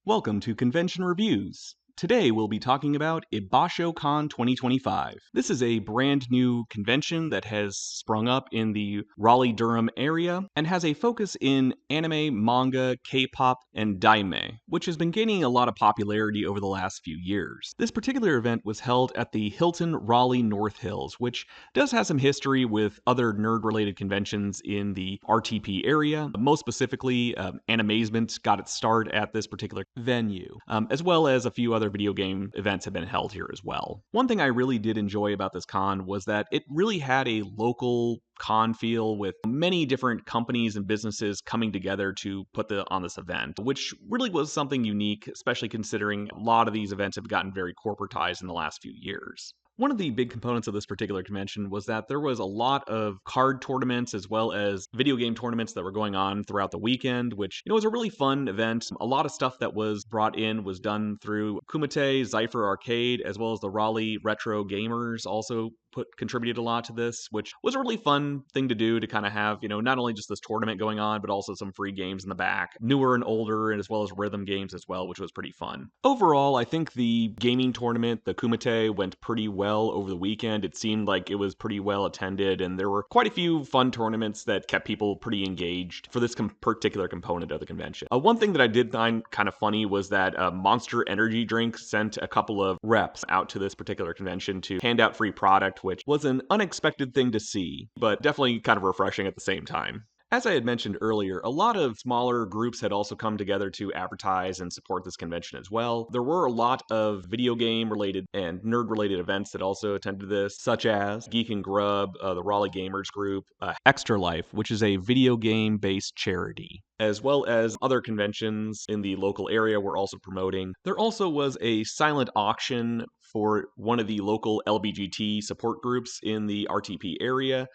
Welcome to Convention Reviews. Today we'll be talking about Ibashocon 2025. This is a brand new convention that has sprung up in the Raleigh-Durham area and has a focus in anime, manga, K-pop, and daime, which has been gaining a lot of popularity over the last few years. This particular event was held at the Hilton Raleigh North Hills, which does have some history with other nerd-related conventions in the RTP area. Most specifically, Animazement got its start at this particular venue, as well as a few other video game events have been held here as well. One thing I really did enjoy about this con was that it really had a local con feel with many different companies and businesses coming together to put on this event, which really was something unique, especially considering a lot of these events have gotten very corporatized in the last few years. One of the big components of this particular convention was that there was a lot of card tournaments as well as video game tournaments that were going on throughout the weekend, which was a really fun event. A lot of stuff that was brought in was done through Kumite, Zypher Arcade, as well as the Raleigh Retro Gamers also contributed a lot to this, which was a really fun thing to do to kind of have, not only just this tournament going on, but also some free games in the back, newer and older, and as well as rhythm games as well, which was pretty fun. Overall, I think the gaming tournament, the Kumite, went pretty well over the weekend. It seemed like it was pretty well attended, and there were quite a few fun tournaments that kept people pretty engaged for this particular component of the convention. One thing that I did find kind of funny was that Monster Energy Drink sent a couple of reps out to this particular convention to hand out free product, which was an unexpected thing to see, but definitely kind of refreshing at the same time. As I had mentioned earlier, a lot of smaller groups had also come together to advertise and support this convention as well. There were a lot of video game related and nerd related events that also attended this, such as Geek and Grub, the Raleigh Gamers Group, Extra Life, which is a video game based charity, as well as other conventions in the local area were also promoting. There also was a silent auction for one of the local LBGT support groups in the RTP area.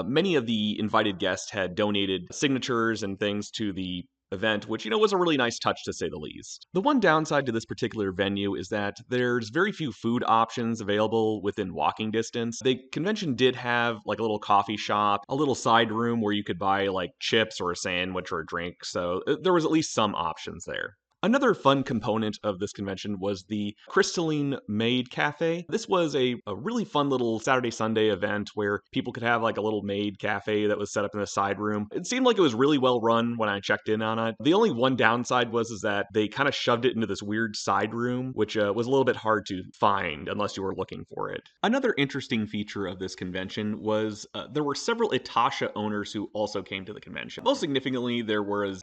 Many of the invited guests had donated signatures and things to the event, which, was a really nice touch to say the least. The one downside to this particular venue is that there's very few food options available within walking distance. The convention did have like a little coffee shop, a little side room where you could buy like chips or a sandwich or a drink, so there was at least some options there. Another fun component of this convention was the Crystalline Maid Cafe. This was a really fun little Saturday-Sunday event where people could have like a little maid cafe that was set up in a side room. It seemed like it was really well run when I checked in on it. The only one downside was that they kind of shoved it into this weird side room, which was a little bit hard to find unless you were looking for it. Another interesting feature of this convention was there were several Itasha owners who also came to the convention. Most significantly, there was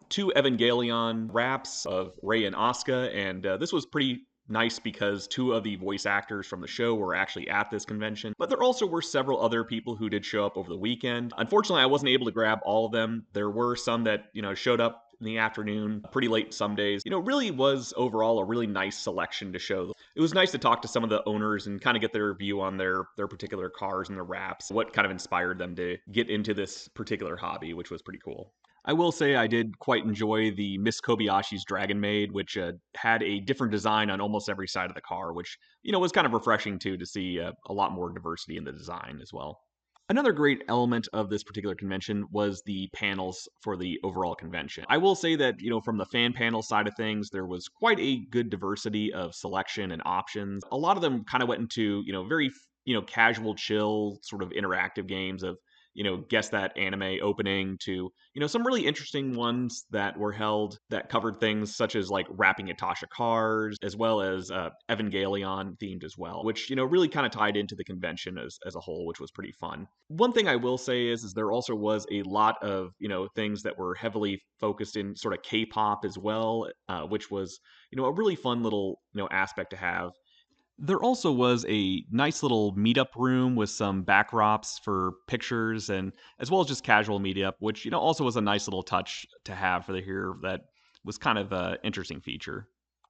two Evangelion wraps of Rei and Asuka, and this was pretty nice because two of the voice actors from the show were actually at this convention, but there also were several other people who did show up over the weekend. Unfortunately, I wasn't able to grab all of them. There were some that, showed up in the afternoon, pretty late some days. Really was overall a really nice selection to show. It was nice to talk to some of the owners and kind of get their view on their particular cars and their wraps, what kind of inspired them to get into this particular hobby, which was pretty cool. I will say I did quite enjoy the Miss Kobayashi's Dragon Maid, which had a different design on almost every side of the car, which, was kind of refreshing too to see a lot more diversity in the design as well. Another great element of this particular convention was the panels for the overall convention. I will say that, from the fan panel side of things, there was quite a good diversity of selection and options. A lot of them kind of went into, very, casual, chill, sort of interactive games of, guess that anime opening to, some really interesting ones that were held that covered things such as like wrapping Itasha cars, as well as Evangelion themed as well, which, really kind of tied into the convention as a whole, which was pretty fun. One thing I will say is there also was a lot of, things that were heavily focused in sort of K-pop as well, which was, a really fun little, aspect to have. There also was a nice little meetup room with some backdrops for pictures and as well as just casual meetup, which, also was a nice little touch to have for the here that was kind of an interesting feature.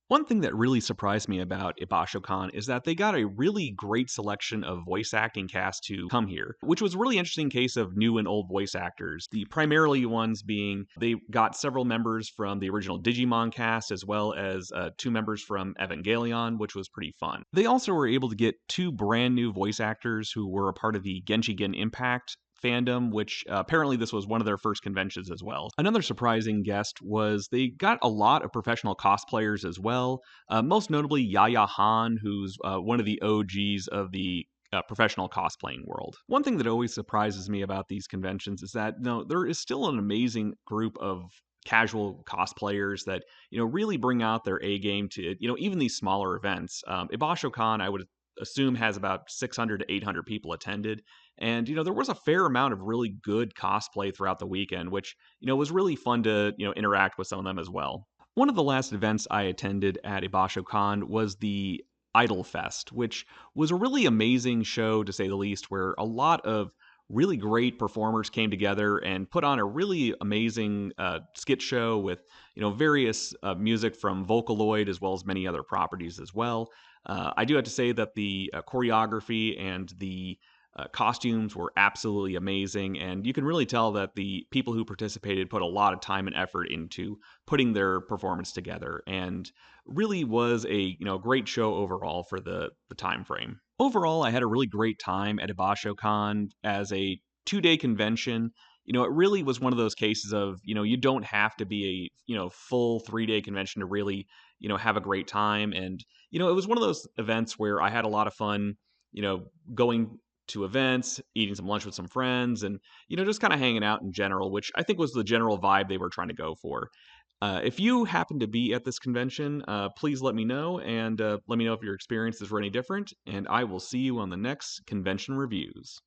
One thing that really surprised me about Ibashocon is that they got a really great selection of voice acting cast to come here, which was a really interesting case of new and old voice actors. The primarily ones being they got several members from the original Digimon cast as well as two members from Evangelion, which was pretty fun. They also were able to get two brand new voice actors who were a part of the Genshigen Impact fandom, which apparently this was one of their first conventions as well. Another surprising guest was they got a lot of professional cosplayers as well, most notably Yaya Han, who's one of the OGs of the professional cosplaying world. One thing that always surprises me about these conventions is that there is still an amazing group of casual cosplayers that really bring out their A game to even these smaller events. Ibashocon, I would assume, has about 600 to 800 people attended, and there was a fair amount of really good cosplay throughout the weekend, which was really fun to interact with some of them as well. One of the last events I attended at Ibashocon was the Idol Fest, which was a really amazing show to say the least, where a lot of really great performers came together and put on a really amazing skit show with various music from Vocaloid as well as many other properties as well. I do have to say that the choreography and the costumes were absolutely amazing, and you can really tell that the people who participated put a lot of time and effort into putting their performance together, and really was a great show overall for the time frame. Overall, I had a really great time at Ibashocon as a 2-day convention. It really was one of those cases of you don't have to be a full 3-day convention to really have a great time, and it was one of those events where I had a lot of fun going to events, eating some lunch with some friends, and just kind of hanging out in general, which I think was the general vibe they were trying to go for. If you happen to be at this convention, please let me know, and let me know if your experiences were any different, and I will see you on the next convention reviews.